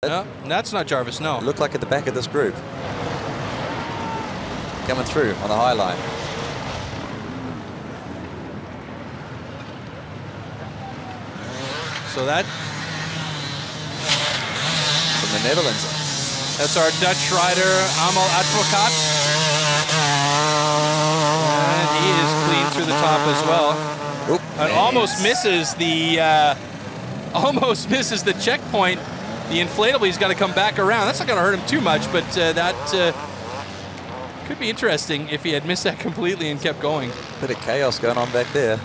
No, that's not Jarvis, no. It looked like at the back of this group. Coming through on the high line. So that... From the Netherlands. That's our Dutch rider, Amal Advocaat. And he is clean through the top as well. Oop, and almost misses the checkpoint. The inflatable, he's got to come back around. That's not going to hurt him too much, but that could be interesting if he had missed that completely and kept going. Bit of chaos going on back there.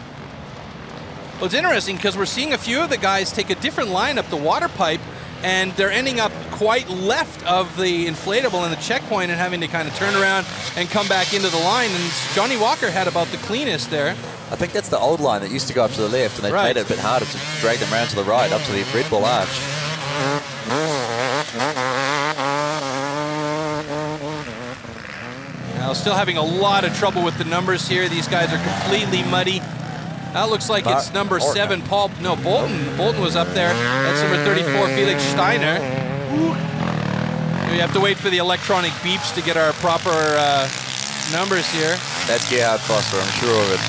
Well, it's interesting because we're seeing a few of the guys take a different line up the water pipe, and they're ending up quite left of the inflatable and the checkpoint and having to kind of turn around and come back into the line. And Johnny Walker had about the cleanest there. I think that's the old line that used to go up to the left, and they made it a bit harder to drag them around to the right, up to the Red Bull Arch. Now, still having a lot of trouble with the numbers here. These guys are completely muddy. That looks like it's number 7, Bolton. Bolton was up there. That's number 34, Felix Steiner. We have to wait for the electronic beeps to get our proper numbers here. That's Gerhard Foster, I'm sure of it.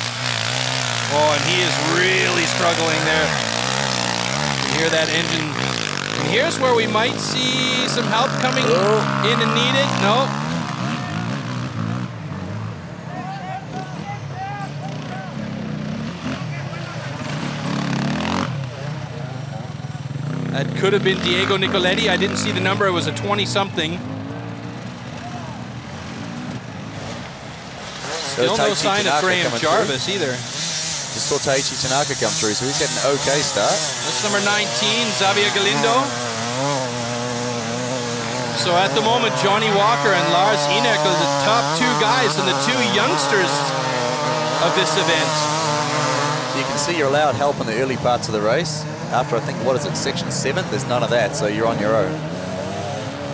Oh, and he is really struggling there. You hear that engine. And here's where we might see some help coming in and needed. No. That could have been Diego Nicoletti. I didn't see the number. It was a 20-something. Still no sign of Graham Jarvis either. Just saw Taichi Tanaka come through, so he's getting an okay start. That's number 19, Xavier Galindo. So at the moment, Johnny Walker and Lars Inek are the top 2 guys and the 2 youngsters of this event. You can see you're allowed help in the early parts of the race. After, I think, what is it, section 7? There's none of that, so you're on your own.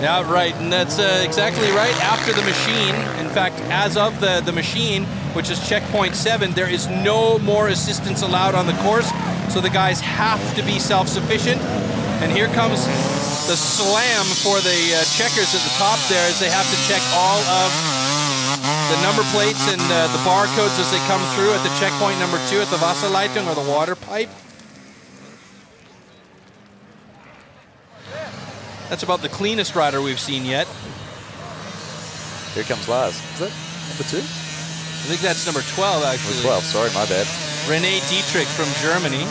Yeah, right, and that's exactly right. After the machine, in fact, as of the machine, which is checkpoint 7, there is no more assistance allowed on the course, so the guys have to be self-sufficient. And here comes the slam for the checkers at the top there, as they have to check all of the number plates and the barcodes as they come through at the checkpoint number 2 at the Wasserleitung, or the water pipe. That's about the cleanest rider we've seen yet. Here comes Lars. Is that number 2? I think that's number 12, actually. Number 12, sorry, my bad. René Dietrich from Germany.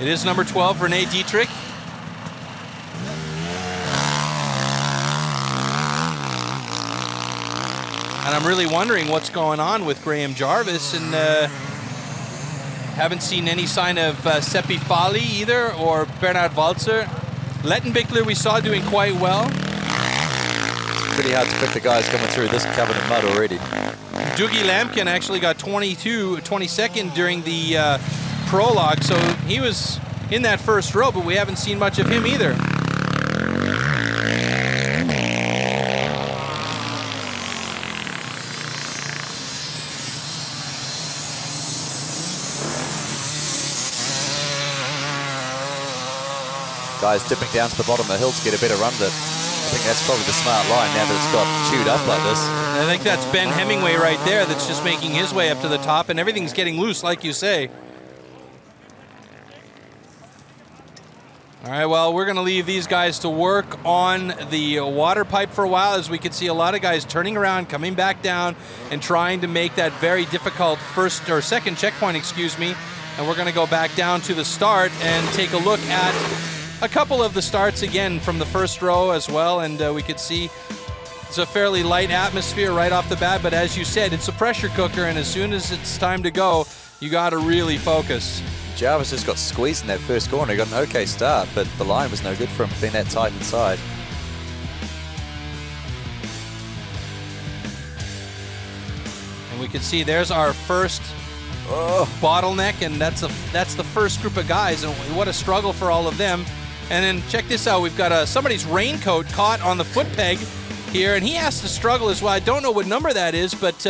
It is number 12, René Dietrich. And I'm really wondering what's going on with Graham Jarvis, and haven't seen any sign of Seppi Fali either, or Bernhard Walzer. Lettenbichler we saw doing quite well. It's pretty hard to pick the guys coming through this covered in mud already. Dougie Lampkin actually got 22nd during the prologue, so he was in that first row, but we haven't seen much of him either. Guys dipping down to the bottom of the hill to get a better run of it. I think that's probably the smart line now that it's got chewed up like this. I think that's Ben Hemingway right there that's just making his way up to the top, and everything's getting loose, like you say. All right, well, we're going to leave these guys to work on the water pipe for a while, as we could see a lot of guys turning around, coming back down, and trying to make that very difficult second checkpoint, excuse me. And we're going to go back down to the start and take a look at a couple of the starts again from the first row as well, and we could see it's a fairly light atmosphere right off the bat, but as you said, it's a pressure cooker, and as soon as it's time to go, you got to really focus. Jarvis just got squeezed in that first corner. He got an okay start, but the line was no good for him being that tight inside. And we can see there's our first bottleneck, and that's the first group of guys, and what a struggle for all of them. And then check this out, we've got somebody's raincoat caught on the foot peg. here, and he has to struggle as well. I don't know what number that is, but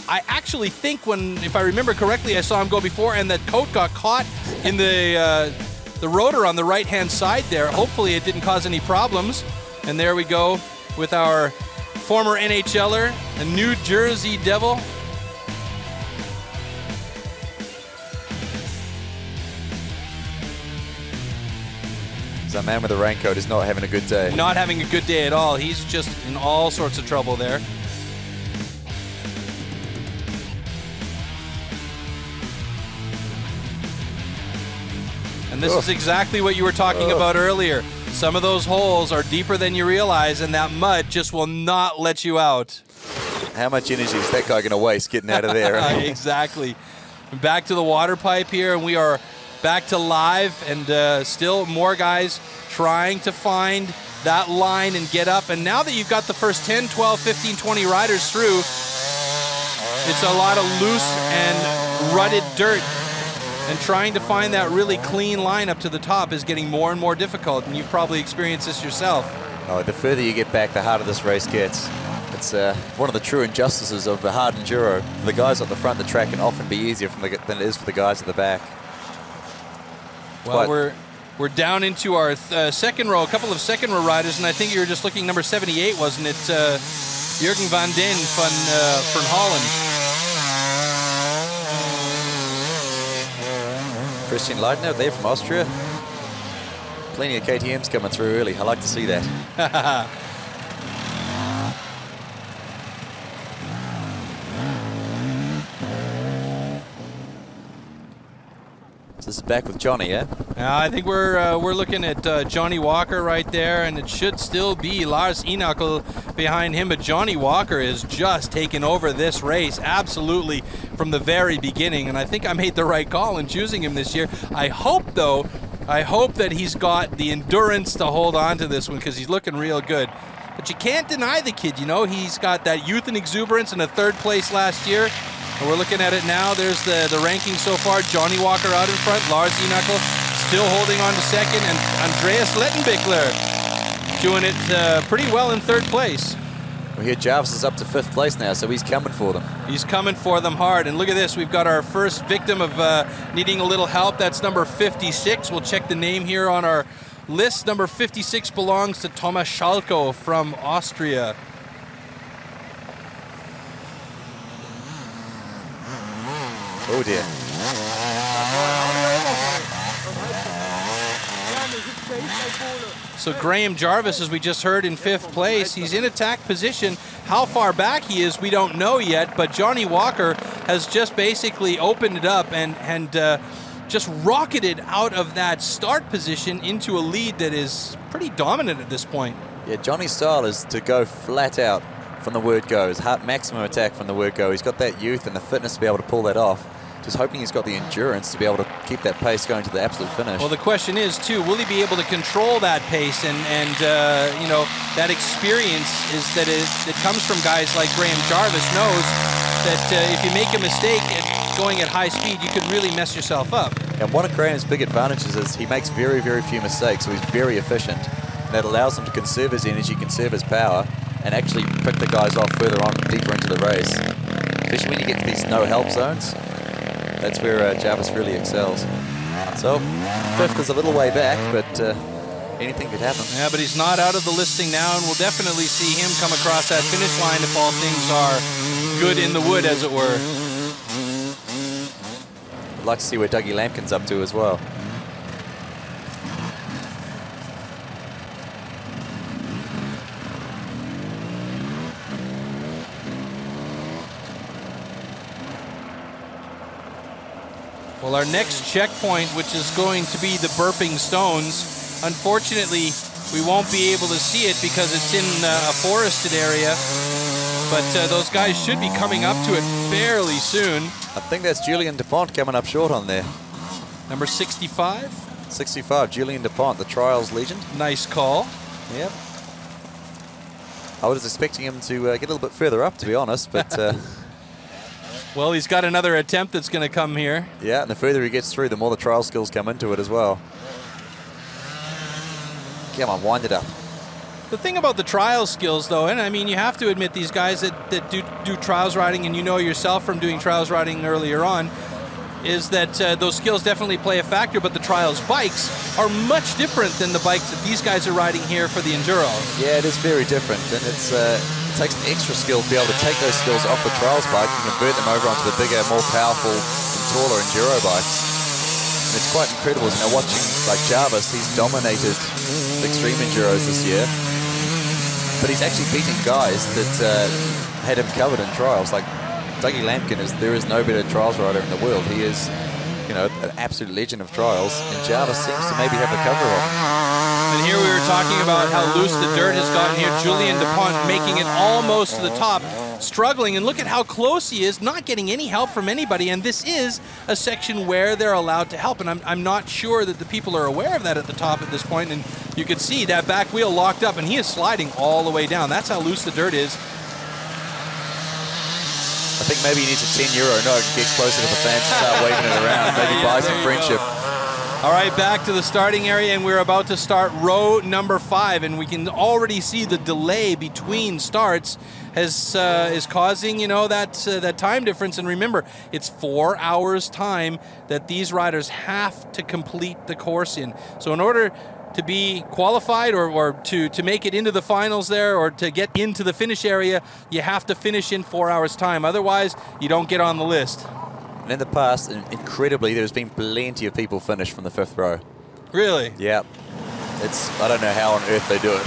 I actually think if I remember correctly, I saw him go before, and that coat got caught in the rotor on the right-hand side there. Hopefully it didn't cause any problems. And there we go with our former NHLer, a New Jersey Devil. So, man with a raincoat is not having a good day. Not having a good day at all. He's just in all sorts of trouble there. And this is exactly what you were talking about earlier. Some of those holes are deeper than you realize, and that mud just will not let you out. How much energy is that guy going to waste getting out of there? Exactly. Back to the water pipe here, and we are back to live, and still more guys trying to find that line and get up. And now that you've got the first 10, 12, 15, 20 riders through, it's a lot of loose and rutted dirt. And trying to find that really clean line up to the top is getting more and more difficult, and you've probably experienced this yourself. Oh, the further you get back, the harder this race gets. It's one of the true injustices of the hard enduro. For the guys at the front of the track can often be easier than it is for the guys at the back. Well, we're down into our second row, a couple of second row riders, and I think you were just looking number 78, wasn't it? Jürgen van den from Holland. Christian Leitner there from Austria. Plenty of KTMs coming through early. I like to see that. This is back with Johnny, yeah? I think we're looking at Johnny Walker right there, and it should still be Lars Inakel behind him, but Johnny Walker is just taking over this race absolutely from the very beginning, and I think I made the right call in choosing him this year. I hope that he's got the endurance to hold on to this one, because he's looking real good. But you can't deny the kid, you know, he's got that youth and exuberance in a third place last year. And we're looking at it now. There's the ranking so far. Johnny Walker out in front. Lars Inakel still holding on to second. And Andreas Lettenbichler doing it pretty well in third place. Well, here Jarvis is up to 5th place now, so he's coming for them. He's coming for them hard. And look at this. We've got our first victim of needing a little help. That's number 56. We'll check the name here on our list. Number 56 belongs to Thomas Schalko from Austria. Oh dear. So Graham Jarvis, as we just heard, in 5th place. He's in attack position. How far back he is, we don't know yet, but Johnny Walker has just basically opened it up and just rocketed out of that start position into a lead that is pretty dominant at this point. Yeah, Johnny's style is to go flat out from the word go. His maximum attack from the word go. He's got that youth and the fitness to be able to pull that off. Just hoping he's got the endurance to be able to keep that pace going to the absolute finish. Well, the question is, too, will he be able to control that pace? And you know, that experience is that it comes from guys like Graham Jarvis knows that if you make a mistake going at high speed, you could really mess yourself up. And one of Graham's big advantages is he makes very, very few mistakes, so he's very efficient. And that allows him to conserve his energy, conserve his power, and actually pick the guys off further on, deeper into the race. Especially when you get to these no-help zones. That's where Jarvis really excels. So, 5th is a little way back, but anything could happen. Yeah, but he's not out of the listing now, and we'll definitely see him come across that finish line if all things are good in the wood, as it were. I'd like to see where Dougie Lampkin's up to as well. Well, our next checkpoint, which is going to be the Burping Stones, unfortunately, we won't be able to see it because it's in a forested area, but those guys should be coming up to it fairly soon. I think that's Julian DuPont coming up short on there. Number 65? 65, Julian DuPont, the Trials legend. Nice call. Yep. I was expecting him to get a little bit further up, to be honest, but... Well, he's got another attempt that's going to come here. Yeah, and the further he gets through, the more the trial skills come into it as well. Come on, wind it up. The thing about the trials skills, though, and I mean, you have to admit these guys that do trials riding, and you know yourself from doing trials riding earlier on, is that those skills definitely play a factor, but the trials bikes are much different than the bikes that these guys are riding here for the Enduro. Yeah, it is very different, and it takes an extra skill to be able to take those skills off the trials bike and convert them over onto the bigger, more powerful and taller Enduro bikes. And it's quite incredible, you know, watching like Jarvis, he's dominated Extreme Enduros this year, but he's actually beating guys that had him covered in trials. Like Dougie Lampkin there is no better trials rider in the world. He is, you know, an absolute legend of trials, and Jarvis seems to maybe have the cover of him. And here we were talking about how loose the dirt has gotten here. Julian DuPont making it almost to the top, struggling, and look at how close he is, not getting any help from anybody. And this is a section where they're allowed to help, and I'm not sure that the people are aware of that at the top at this point. And you can see that back wheel locked up, and he is sliding all the way down. That's how loose the dirt is. I think maybe he needs a €10 note and get closer to the fans and start waving it around, maybe buy some friendship. All right, back to the starting area, and we're about to start row number 5, and we can already see the delay between starts is causing, you know, that time difference. And remember, it's 4 hours time that these riders have to complete the course in. So in order to be qualified or to make it into the finals there, or to get into the finish area, you have to finish in 4 hours time. Otherwise, you don't get on the list. And in the past, incredibly, there's been plenty of people finish from the 5th row. Really? Yeah. I don't know how on earth they do it.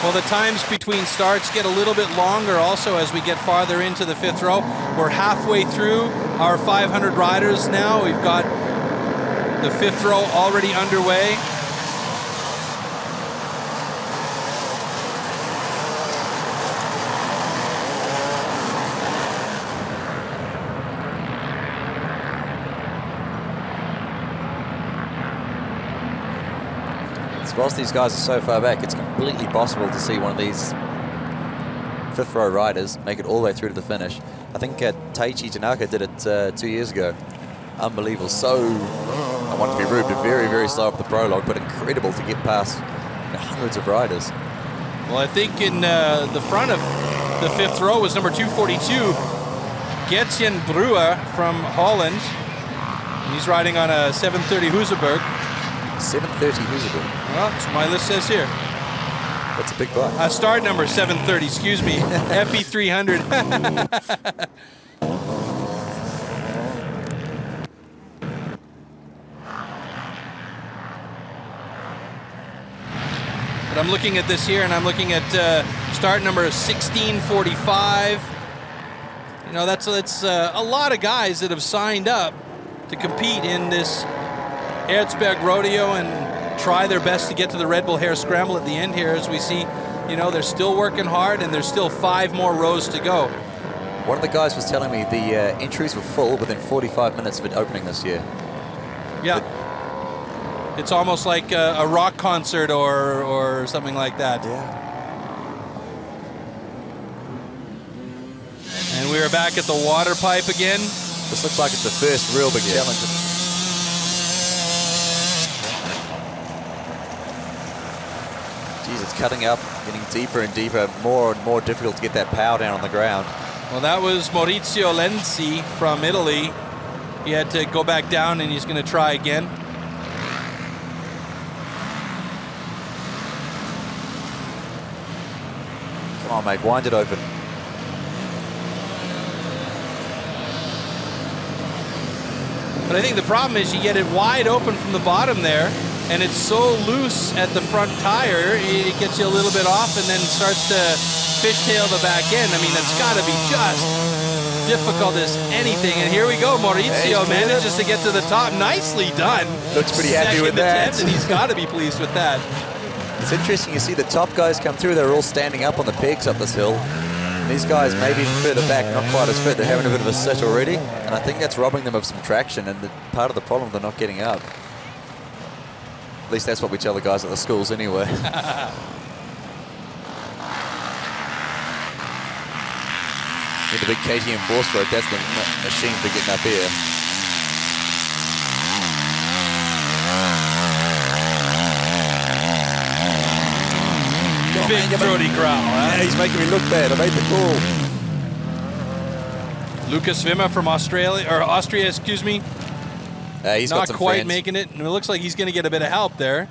Well, the times between starts get a little bit longer also as we get farther into the 5th row. We're halfway through our 500 riders now. We've got the 5th row already underway. Whilst these guys are so far back, it's completely possible to see one of these 5th row riders make it all the way through to the finish. I think Taichi Tanaka did it 2 years ago. Unbelievable. So, I want to be rude, but very, very slow up the prologue, but incredible to get past hundreds of riders. Well, I think in the front of the 5th row was number 242, Gertjan Brewer from Holland. And he's riding on a 730 Husaberg. 730 Husaberg. Well, that's what my list says here. That's a big bike. Start number 730, excuse me. FE 300. But I'm looking at this here, and I'm looking at start number 1645. You know, that's a lot of guys that have signed up to compete in this Erzberg Rodeo and try their best to get to the Red Bull Hare Scramble at the end here. As we see, you know, they're still working hard, and there's still 5 more rows to go. One of the guys was telling me the entries were full within 45 minutes of it opening this year. Yeah. It's almost like a rock concert or something like that. Yeah. And we are back at the water pipe again. This looks like it's the first real big challenge. Jeez, it's cutting up, getting deeper and deeper, more and more difficult to get that power down on the ground. Well, that was Maurizio Lenzi from Italy. He had to go back down, and he's going to try again. Come on, mate, wind it open. But I think the problem is you get it wide open from the bottom there, and it's so loose at the front tire, it gets you a little bit off and then starts to fishtail the back end. I mean, that's got to be just difficult as anything. And here we go. Maurizio manages to get to the top. Nicely done. Looks pretty happy with that. And he's got to be pleased with that. It's interesting, you see the top guys come through, they're all standing up on the peaks up this hill. These guys maybe further back, not quite as fit, they're having a bit of a sit already, and I think that's robbing them of some traction, and part of the problem they're not getting up. At least that's what we tell the guys at the schools anyway. With the big KTM 4-stroke, that's the machine for getting up here. big throaty growl. Yeah, he's making me look bad. I made the call. Lucas Wimmer from Austria, excuse me. He's not got some quite friends. making it, and it looks like he's going to get a bit of help there.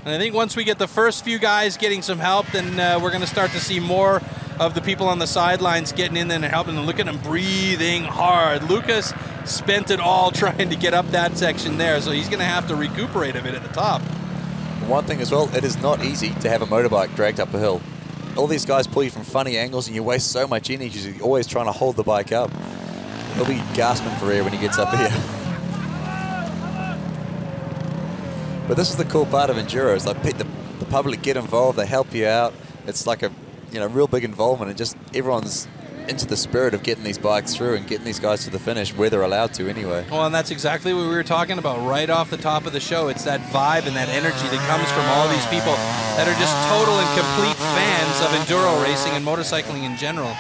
And I think once we get the first few guys getting some help, then we're going to start to see more of the people on the sidelines getting in there and helping. And look at him breathing hard. Lucas spent it all trying to get up that section there, so he's going to have to recuperate a bit at the top. One thing as well, it is not easy to have a motorbike dragged up a hill. All these guys pull you from funny angles, and you waste so much energy. You're always trying to hold the bike up. He'll be gasping for air when he gets up here. But this is the cool part of Enduro. It's like the public get involved, they help you out. It's like a real big involvement, and just everyone's into the spirit of getting these bikes through and getting these guys to the finish where they're allowed to anyway. Well, and that's exactly what we were talking about right off the top of the show. It's that vibe and that energy that comes from all these people that are just total and complete fans of enduro racing and motorcycling in general.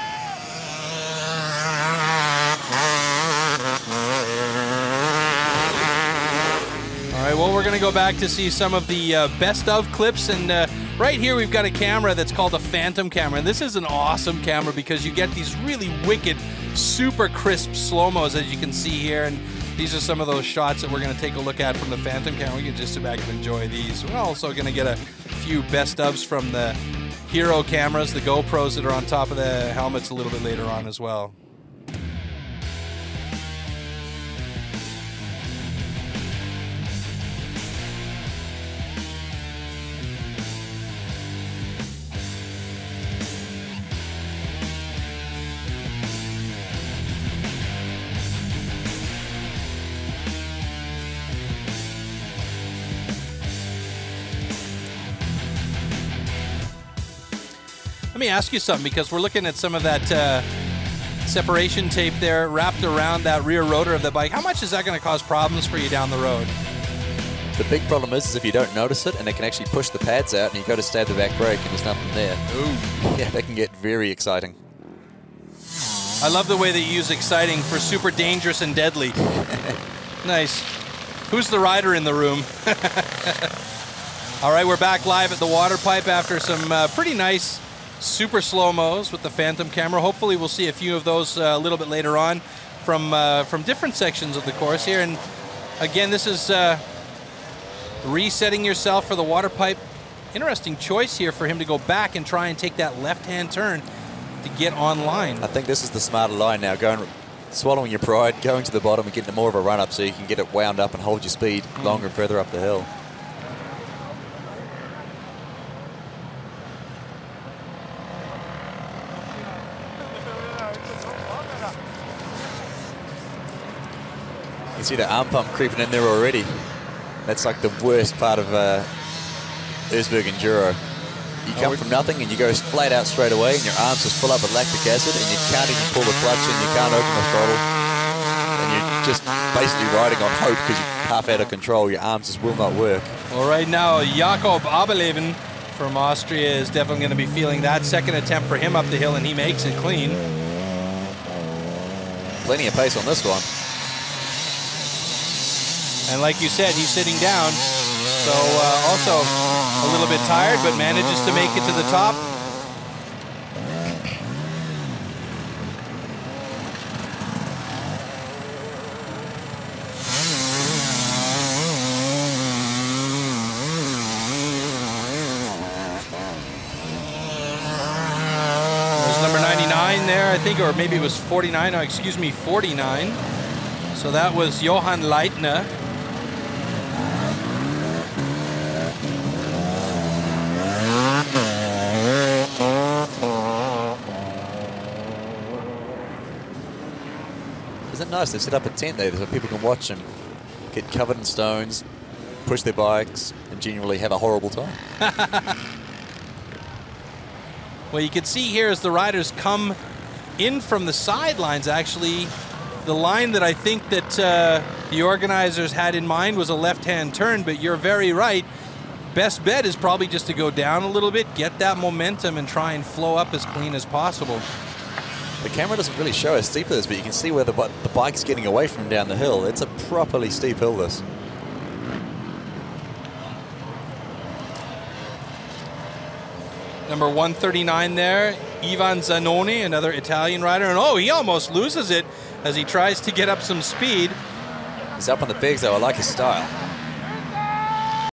All right, well, we're going to go back to see some of the best of clips, and right here we've got a camera that's called a Phantom camera, and this is an awesome camera because you get these really wicked, super crisp slow-mos as you can see here, and these are some of those shots that we're going to take a look at from the Phantom camera. We can just about enjoy these. We're also going to get a few best ofs from the Hero cameras, the GoPros that are on top of the helmets a little bit later on as well. Let me ask you something, because we're looking at some of that separation tape there wrapped around that rear rotor of the bike. How much is that going to cause problems for you down the road? The big problem is if you don't notice it, and it can actually push the pads out, and you go to stab the back brake and there's nothing there. Ooh. Yeah, that can get very exciting. I love the way that you use exciting for super dangerous and deadly. Nice. Who's the rider in the room? All right, we're back live at the water pipe after some pretty nice super slow-mos with the Phantom camera. Hopefully we'll see a few of those a little bit later on from different sections of the course here. And again, this is resetting yourself for the water pipe. Interesting choice here for him to go back and try and take that left-hand turn to get online. I think this is the smarter line now, swallowing your pride, going to the bottom and getting more of a run-up so you can get it wound up and hold your speed longer and further up the hill. You see the arm pump creeping in there already. That's like the worst part of Erzberg Enduro. You come from nothing and you go flat out straight away, and your arms just fill up with lactic acid, and you can't even pull the clutch in, you can't open the throttle, and you're just basically riding on hope because you're half out of control. Your arms just will not work. Well, right now, Jakob Abeleben from Austria is definitely going to be feeling that. Second attempt for him up the hill, and he makes it clean. Plenty of pace on this one. And like you said, he's sitting down, so also a little bit tired, but manages to make it to the top. There's number 99 there, I think, or maybe it was 49, oh, excuse me, 49. So that was Johan Leitner. Isn't it nice? They've set up a tent there so people can watch them get covered in stones, push their bikes, and genuinely have a horrible time. Well, you can see here as the riders come in from the sidelines, actually, the line that I think that the organizers had in mind was a left-hand turn, but you're very right. Best bet is probably just to go down a little bit, get that momentum, and try and flow up as clean as possible. The camera doesn't really show how steep it is, but you can see where the bike's getting away from down the hill. It's a properly steep hill, this. Number 139 there, Ivan Zanoni, another Italian rider. And oh, he almost loses it as he tries to get up some speed. He's up on the pegs though. I like his style.